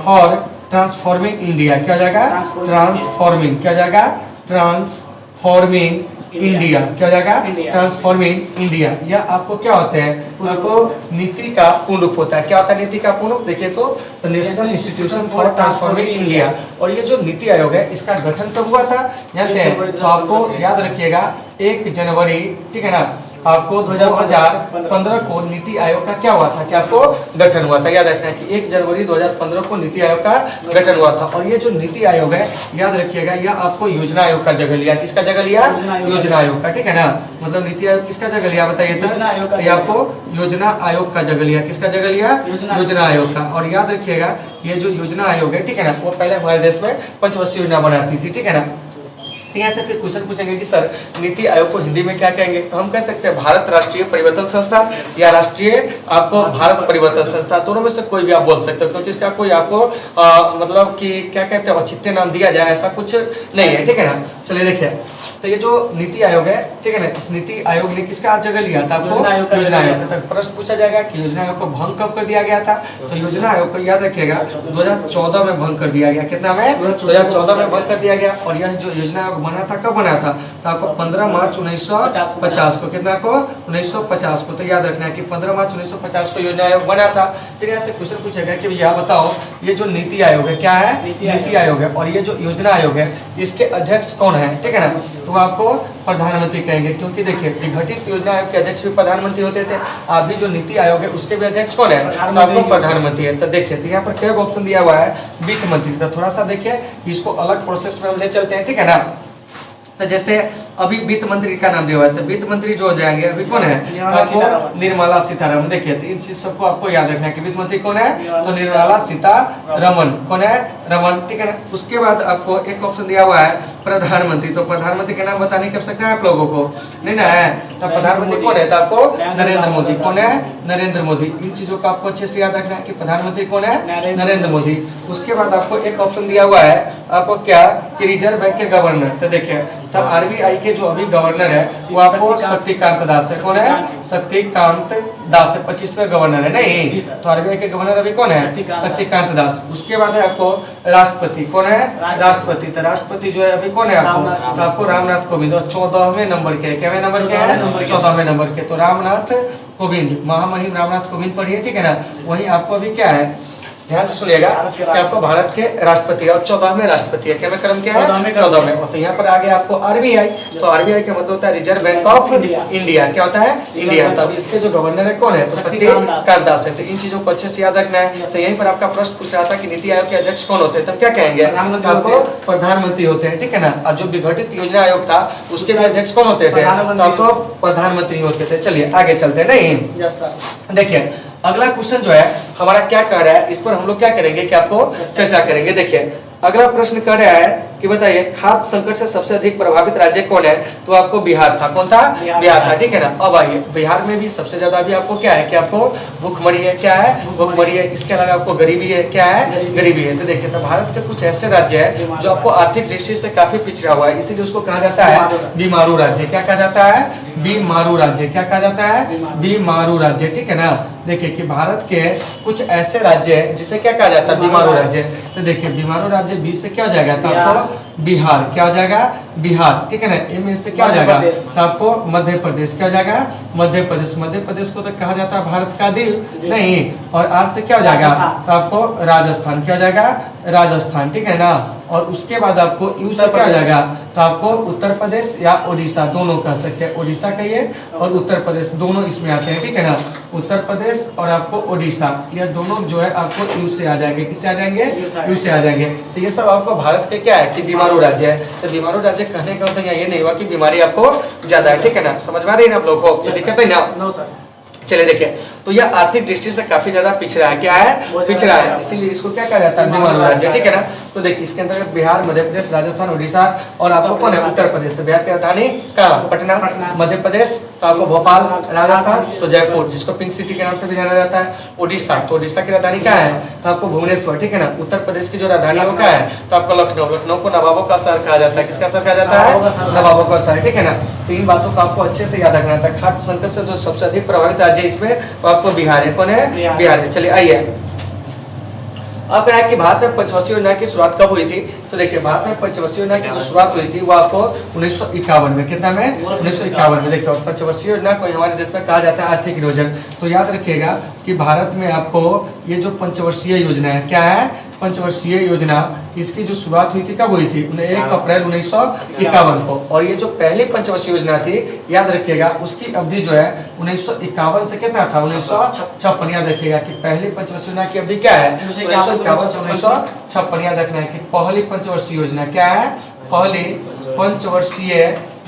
Speaker 1: For transforming India. क्या हो जाएगा? ट्रांसफॉर्मिंग। क्या हो जाएगा? Transforming India. क्या हो जाएगा? Transforming India. या आपको क्या होते हैं? आपको नीति का पूर्ण रूप होता है। क्या होता है नीति का पूर्ण रूप? देखिए तो national institution for transforming India. और ये जो नीति आयोग है इसका गठन कब हुआ था जानते हैं? तो आपको याद रखिएगा 1 जनवरी, ठीक है ना, आपको 2015 को नीति आयोग का क्या हुआ था? क्या आपको गठन हुआ था? याद रखना है कि 1 जनवरी 2015 को नीति आयोग का गठन हुआ था। और ये जो नीति आयोग है याद रखिएगा यह आपको योजना आयोग का जगह लिया। किसका जगह लिया? योजना आयोग का, ठीक है ना। मतलब नीति आयोग किसका जगह लिया बताइए तो? ये आपको योजना आयोग का जगह लिया। किसका जगह लिया? योजना आयोग का। और याद रखिएगा ये जो योजना आयोग है, ठीक है ना, वो पहले हमारे देश में पंचवर्षीय योजना बनाती थी, ठीक है ना। यहाँ से फिर क्वेश्चन पूछेंगे कि सर नीति आयोग को हिंदी में क्या कहेंगे? तो हम कह सकते हैं भारत राष्ट्रीय परिवर्तन संस्था या राष्ट्रीय आपको भारत परिवर्तन संस्था, दोनों में से कोई भी आप बोल सकते हो, क्योंकि इसका कोई आपको मतलब कि क्या कहते हैं औचित्य नाम दिया जाए ऐसा कुछ नहीं है, ठीक है ना। चलिए देखिए तो ये जो नीति आयोग है, ठीक है ना, इस नीति आयोग ने किसका जगह लिया था? आपको योजना आयोग। तो प्रश्न पूछा जाएगा कि योजना आयोग को भंग कब कर दिया गया था? तो योजना आयोग को याद रखिएगा 2014 में भंग कर दिया गया। कितना में? 2014 में भंग कर दिया गया। और यह जो योजना आयोग बना था कब बना था? तो आपको 15 मार्च 1950 को, कितना को? 1950 को। तो याद रखना है कि 15 मार्च 1950 को योजना आयोग बना था। फिर यहाँ से क्वेश्चन पूछेगा कि भैया बताओ ये जो नीति आयोग है क्या है? नीति आयोग है। और ये जो योजना आयोग है इसके अध्यक्ष कौन है? ठीक है ना, तो आपको प्रधानमंत्री कहेंगे, क्योंकि देखिए विघटित योजना आयोग के अध्यक्ष भी प्रधानमंत्री होते थे। अभी जो नीति आयोग है उसके भी अध्यक्ष कौन है? तो आपको प्रधानमंत्री है। तो देखिए तो यहाँ पर क्या ऑप्शन दिया हुआ है? वित्त मंत्री। तो थोड़ा सा देखिए इसको अलग प्रोसेस में हम ले चलते हैं, ठीक है ना। तो जैसे अभी वित्त मंत्री का नाम दिया हुआ है, तो वित्त मंत्री जो हो जाएंगे अभी कौन है? आपको निर्मला सीतारमण। देखिए तो इन चीज सबको आपको याद रखना है कि वित्त मंत्री कौन है? तो निर्मला सीतारमण। कौन है? रमन, ठीक है ना। उसके बाद आपको एक ऑप्शन दिया हुआ है प्रधानमंत्री। तो प्रधानमंत्री का नाम बताने की आवश्यकता है आप लोगों को? नहीं ना है। तो प्रधानमंत्री कौन है? तो आपको नरेंद्र मोदी। कौन है? नरेंद्र मोदी। इन चीजों को आपको अच्छे से याद रखना है कि प्रधानमंत्री कौन है? नरेंद्र मोदी। उसके बाद आपको एक ऑप्शन दिया हुआ है आपको क्या कि रिजर्व बैंक के गवर्नर। तो देखिए तो RBI के जो अभी गवर्नर है वो आपको शक्तिकांत दास है। कौन है? शक्तिकांत दास है, 25वें गवर्नर है। नहीं तो RBI के गवर्नर अभी कौन है? शक्तिकांत दास। उसके बाद है आपको राष्ट्रपति। कौन है? राष्ट्रपति। तो राष्ट्रपति जो है अभी कौन है आपको? तो आपको रामनाथ कोविंद। 14वें नंबर के, क्या नंबर के है? 14वें नंबर के। तो रामनाथ कोविंद, महामहिम रामनाथ कोविंद पढ़िए, ठीक है ना। वही आपको अभी क्या है ध्यान से सुनिएगा कि आपको भारत के राष्ट्रपति और 14वें राष्ट्रपति है। क्या क्रम क्या है? 14वें। तो यहाँ पर आगे आपको RBI। तो RBI का मतलब होता है रिजर्व बैंक ऑफ इंडिया। क्या होता है? इंडिया। तो अभी इसके जो गवर्नर है कौन है? तो शक्तिकांत दास है। तो इन चीजों को अच्छे से याद रखना है। तो यहीं पर आपका प्रश्न पूछ रहा था कि नीति आयोग के अध्यक्ष कौन होते हैं? तब क्या कहेंगे? आपको प्रधानमंत्री होते हैं, ठीक है ना। और जो विघटित योजना आयोग था उसके भी अध्यक्ष कौन होते थे? तो आपको प्रधानमंत्री होते थे। चलिए आगे चलते हैं। नहीं देखिए अगला क्वेश्चन जो है हमारा क्या कर रहा है, इस पर हम लोग क्या करेंगे कि आपको चर्चा करेंगे। देखिए अगला प्रश्न कर रहा है कि बताइए खाद्य संकट से सबसे अधिक प्रभावित राज्य कौन है, तो आपको बिहार था। कौन था? बिहार था, ठीक है ना। अब आइए बिहार में भी सबसे ज्यादा भी आपको क्या है कि आपको भूखमरी है, क्या है? भूखमरी है। इसके अलावा आपको गरीबी है, क्या है? गरीबी है। तो देखिए तो भारत के कुछ ऐसे राज्य है जो आपको आर्थिक दृष्टि से काफी पिछड़ा हुआ है, इसीलिए उसको कहा जाता है बीमारू राज्य। क्या कहा जाता है? बीमारू राज्य। क्या कहा जाता है? बीमारू राज्य, ठीक है ना। देखिए कि भारत के कुछ ऐसे राज्य है जिसे क्या कहा जाता है? बीमारू राज्य। तो देखिए बीमारू राज्य बी से क्या हो जाएगा, तो आपको बिहार। क्या हो जाएगा? बिहार, ठीक है ना। ए में से क्या हो जाएगा, तो आपको मध्य प्रदेश। क्या हो जाएगा? मध्य प्रदेश। मध्य प्रदेश को तो कहा जाता है भारत का दिल, नहीं। और आर से क्या हो जाएगा, तो आपको राजस्थान। क्या हो जाएगा? राजस्थान, ठीक है ना। और उसके बाद आपको यू से क्या हो जाएगा, तो आपको उत्तर प्रदेश या उड़ीसा, दोनों कह सकते हैं। उड़ीसा कहिए और उत्तर प्रदेश दोनों इसमें आते हैं, ठीक है ना। उत्तर प्रदेश और आपको उड़ीसा, यह दोनों जो है आपको यू से आ जाएंगे। किससे आ जाएंगे? यू से आ जाएंगे। तो ये सब आपको भारत के क्या है कि बीमारू राज्य है। तो बीमारू राज्य कहने का मतलब ये नहीं हुआ कि बीमारी आपको ज्यादा है, ठीक है ना। समझ में आ रही है ना आप लोगों को? दिक्कत है ना? चलिए देखिए तो यह आर्थिक दृष्टि से काफी ज्यादा पिछड़ा है। क्या है? पिछड़ा है, इसीलिए इसको क्या कहा जाता है? बीमारू राज्य, ठीक है ना। तो देखिए इसके अंतर्गत बिहार, मध्य प्रदेश, राजस्थान, उड़ीसा और आपको कौन है? उत्तर प्रदेश। तो बिहार की राजधानी कहाँ? पटना। मध्य प्रदेश तो आपको भोपाल, राजस्थान तो जयपुर, जिसको पिंक सिटी के नाम से भी जाना जाता है। उड़ीसा तो उड़ीसा की राजधानी क्या है, तो आपको भुवनेश्वर, ठीक है ना। उत्तर प्रदेश की जो राजधानी है वो क्या है, तो आपको लखनऊ। लखनऊ को नवाबों का शहर कहा जाता है। किसका शहर कहा जाता है? नवाबों का शहर, ठीक है ना। तीन बातों को आपको अच्छे से याद रखना था। खाद्य संकट से जो सबसे अधिक प्रभावित राज्य इसमें आपको बिहार है। कौन है? बिहार है। चलिए आइए अब कह कि भारत में पंचवर्षीय योजना की शुरुआत कब हुई थी, तो देखिए भारत में पंचवर्षीय योजना की जो शुरुआत हुई थी वो आपको 1951 में। कितना में? 1951 में। देखिए पंचवर्षीय योजना को हमारे देश में कहा जाता है आर्थिक नियोजन। तो याद रखिएगा कि भारत में आपको ये जो पंचवर्षीय योजना है, क्या है? पंचवर्षीय योजना, इसकी जो शुरुआत हुई थी कब हुई थी? 1 अप्रैल 1951 को। और ये जो पहली पंचवर्षीय योजना थी, याद रखिएगा उसकी अवधि जो है 1951 से कितना था? 1956। याद रखिएगा कि पहली पंचवर्षीय योजना की अवधि क्या है? 1951 से 1956। याद रखना है कि पहली पंचवर्षीय योजना क्या है? पहली पंचवर्षीय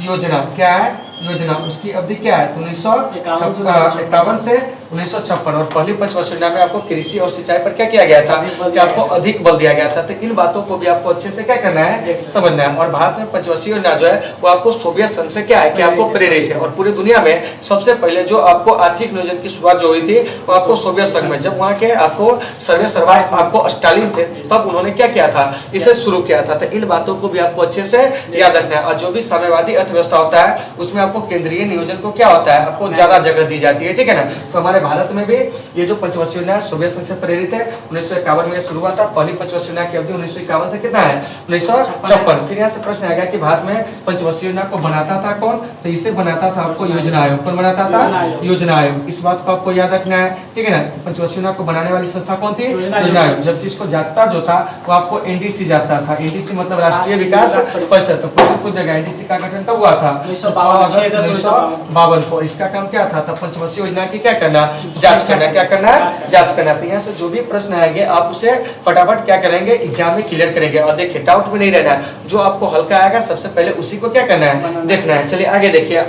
Speaker 1: योजना क्या है? योजना उसकी अवधि क्या है? 1951 से 1956। और पहली पंचवर्षीय योजना में आपको कृषि और सिंचाई पर क्या किया गया था कि आपको अधिक बल दिया गया था। तो इन बातों को भी आपको अच्छे से क्या करना है? समझना है। और भारत में पंचवर्षीय योजना जो है वो आपको सोवियत संघ से क्या है कि आपको प्रेरित है। और पूरी दुनिया में सबसे पहले जो आपको आर्थिक नियोजन की शुरुआत जो हुई थी वो आपको सोवियत संघ में, जब वहाँ के आपको सर्वे सर्वा आपको स्टालिन थे तब उन्होंने क्या किया था? इसे शुरू किया था। तो इन बातों को भी आपको अच्छे से याद रखना है। और जो भी साम्यवादी अर्थव्यवस्था होता है उसमें आपको केंद्रीय नियोजन को क्या होता है? आपको ज्यादा जगह दी जाती है, ठीक है ना। तो हमारे भारत में भी ये जो पंचवर्षीय योजना सोवियत संघ से प्रेरित है। 1951 में शुरू हुआ था। पहली पंचवर्षीय योजना की अवधि 1951 से कितना है? 1956। फिर यहाँ से प्रश्न आएगा कि भारत में पंचवर्षीय योजना को बनाता था कौन, तो इसे बनाता था आपको योजना आयोग। कौन बनाता था? योजना आयोग। इस बात को आपको याद रखना है, ठीक है ना। पंचवर्षीय योजना को बनाने वाली संस्था कौन थी? योजना आयोग। जबकि इसको जाता जो था वो आपको एनडीसी जाता था। एनडीसी मतलब राष्ट्रीय विकास परिषद। तो कुछ जगह एनडीसी का गठन कब हुआ था? 6 अगस्त 1952 को। इसका काम क्या था? पंचवर्षीय योजना की क्या करना? जांच करना। क्या करना? जांच करना। तो यहाँ से जो भी प्रश्न आएंगे आप उसे फटाफट क्या करेंगे? एग्जाम में क्लियर करेंगे। और देखिए डाउट में नहीं रहना है, जो आपको हल्का आएगा सबसे पहले उसी को क्या करना है? देखना है। चलिए आगे देखिए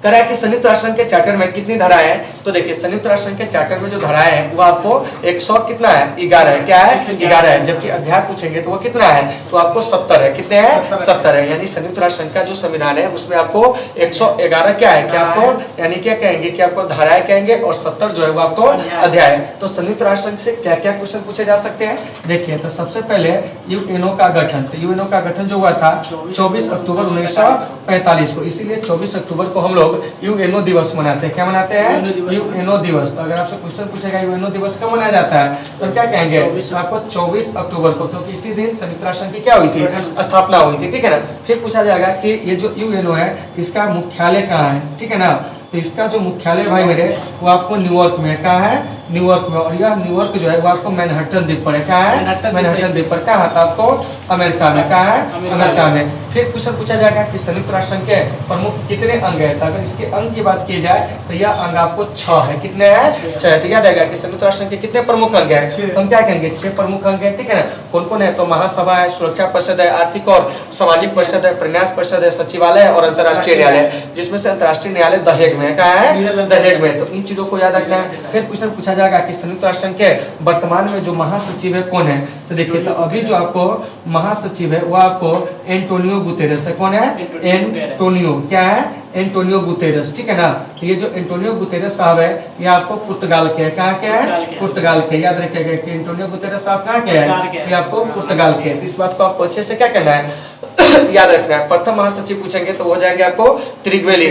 Speaker 1: कह रहा है कि संयुक्त राष्ट्र संघ के चार्टर में कितनी धाराएं हैं, तो देखिए संयुक्त राष्ट्र संघ के चार्टर में जो धाराएं हैं वो आपको 100 कितना है? 11 है। क्या है? 11 है। जबकि अध्याय पूछेंगे तो वो कितना है? तो आपको 70 है। कितने हैं? 70 है। यानी संयुक्त राष्ट्र संघ का जो संविधान है उसमें आपको 111 क्या है कि आपको यानी क्या कहेंगे कि आपको धाराएं कहेंगे और 70 जो है वो आपको अध्याय। तो संयुक्त राष्ट्र संघ से क्या क्या क्वेश्चन पूछे जा सकते हैं? देखिए तो सबसे पहले यूएनओ का गठन। तो यूएनओ का गठन जो हुआ था 24 अक्टूबर 1945 को। इसीलिए 24 अक्टूबर को हम लोग यूएनओ दिवस मनाते हैं। क्या मनाते हैं? यूएनओ दिवस। तो अगर आपसे क्वेश्चन पूछेगा यूएनओ दिवस कब मनाया जाता है, तो क्या कहेंगे? आपको 24 अक्टूबर को, क्योंकि इसी दिन संयुक्त राष्ट्र संघ की क्या हुई थी? स्थापना हुई थी, ठीक है ना। फिर पूछा जाएगा कि ये जो यूएनओ है इसका मुख्यालय कहाँ है, ठीक है ना। तो इसका जो मुख्यालय भाई मेरे वो आपको न्यूयॉर्क में। कहाँ है? न्यूयॉर्क में। और यह न्यूयॉर्क जो है वो आपको मैनहट्टन द्वीप पर है। क्या है? मैनहट्टन द्वीप पर। कहाँ था? आपको अमेरिका में। कहाँ है? अमेरिका में। फिर क्वेश्चन पूछा जाएगा कि संयुक्त राष्ट्र संघ के प्रमुख कितने अंग है, तो अगर इसके अंग की बात की जाए तो यह अंग आपको 6 है। कितने हैं? 6। तो याद आएगा कि संयुक्त राष्ट्र संघ के कितने प्रमुख अंग है, तो हम क्या कहेंगे? 6 प्रमुख अंग है, ठीक है ना। कौन कौन है? तो महासभा है, सुरक्षा परिषद है, आर्थिक और सामाजिक परिषद है, प्रन्यास परिषद है, सचिवालय और अंतर्राष्ट्रीय न्यायालय, जिसमें से अंतर्राष्ट्रीय न्यायालय द हेग में। कहाँ है? द हेग में। तो इन चीजों को याद रखना है। फिर क्वेश्चन पूछा पूछा जाएगा कि संयुक्त राष्ट्र संघ के वर्तमान में जो महासचिव है कौन है, तो देखिए तो अभी जो आपको महासचिव है वो आपको एंटोनियो गुतेरेस है। कौन है? एंटोनियो, क्या है? एंटोनियो गुतेरेस, ठीक है ना। तो ये जो एंटोनियो गुतेरेस साहब है ये आपको पुर्तगाल के है। कहाँ के है? पुर्तगाल के। याद रखिएगा कि एंटोनियो गुतेरेस साहब कहाँ के है? ये आपको पुर्तगाल के है। इस बात को आपको अच्छे से क्या करना है याद रखना है। प्रथम महासचिव पूछेंगे तो हो जाएंगे आपको त्रिगवेली।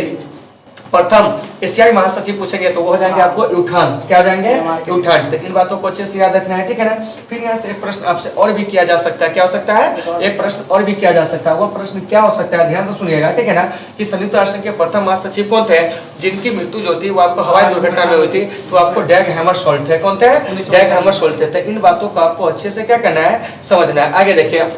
Speaker 1: प्रथम एशियाई महासचिव पूछेंगे तो वो हो जाएंगे आपको यूठान। क्या हो जाएंगे? यूठान। तो इन बातों को अच्छे से याद रखना है, ठीक है ना। फिर यहाँ से एक प्रश्न आपसे और भी किया जा सकता है। क्या हो सकता है? एक प्रश्न और भी किया जा सकता है। वो प्रश्न क्या हो सकता है? ध्यान से सुनिएगा, ठीक है ना। कि संयुक्त राष्ट्र के प्रथम महासचिव कौन थे जिनकी मृत्यु जो थी वो आपको हवाई दुर्घटना में हुई थी? तो आपको डैग हैमरशोल्ड थे। कौन थे? डैग हैमरशोल्ड थे। तो इन बातों को आपको अच्छे से क्या करना है? समझना है। आगे देखिए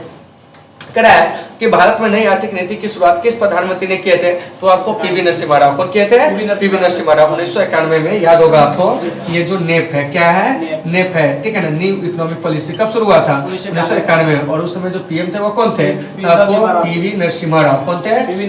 Speaker 1: कह रहा है कि भारत में नई आर्थिक नीति की शुरुआत किस प्रधानमंत्री ने किए थे? तो आपको पीवी नरसिम्हा राव। कौन किए थे? पीवी नरसिम्हा राव। 1991 में, याद होगा आपको। ये जो नेप है, क्या है? नेप है, ठीक है ना। न्यू इकोनॉमिक पॉलिसी कब शुरू हुआ था? 1991 में। और उस समय जो पीएम थे वो कौन थे? तो आपको पीवी नरसिम्हा राव। कौन थे? पीवी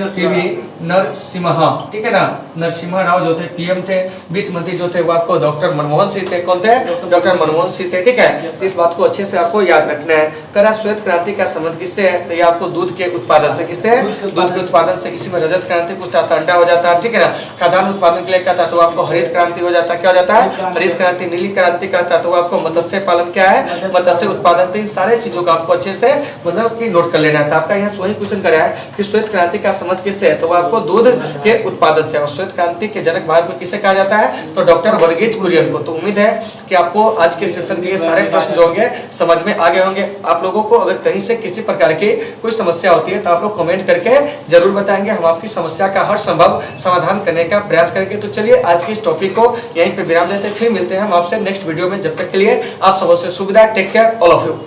Speaker 1: नरसिम्हा, ठीक है ना। नरसिम्हा राव जो थे पीएम थे। वित्त मंत्री जो थे वो आपको डॉक्टर मनमोहन सिंह थे। कौन थे? डॉक्टर मनमोहन सिंह थे, ठीक है। इस बात को अच्छे से आपको याद रखना है। करा श्वेत क्रांति का संबंध किससे है? तो ये आपको दूध के उत्पादन से। किससे? दूध के उत्पादन से। इसी में रजत क्रांति पूछता था, अंडा हो जाता है, ठीक है ना। खाद्यान्न उत्पादन के लिए कहता तो आपको हरित क्रांति हो जाता है। क्या हो जाता है? हरित क्रांति। नीली क्रांति कहता तो आपको मत्स्य पालन, क्या है? मत्स्य उत्पादन। तो इन सारे चीजों का आपको अच्छे से मतलब कि नोट कर लेना है। आपका यहाँ वही क्वेश्चन कराया है कि श्वेत क्रांति का संबंध किससे है? तो वो आपको दूध के उत्पादन से। और श्वेत क्रांति के जनक भारत में किसे कहा जाता है? तो डॉक्टर वर्गीज कुरियन को। तो उम्मीद है कि आपको आज के सेशन के सारे प्रश्न जो होंगे समझ में आ गए होंगे। आप लोगों को अगर कहीं से किसी प्रकार की कोई समस्या होती है तो आप लोग कमेंट करके जरूर बताएंगे। हम आपकी समस्या का हर संभव समाधान करने का प्रयास करेंगे। तो चलिए आज के इस टॉपिक को यहीं पे विराम देते हैं। फिर मिलते हैं हम आपसे नेक्स्ट वीडियो में। जब तक के लिए आप सबसे सुविधा। Take care all of you.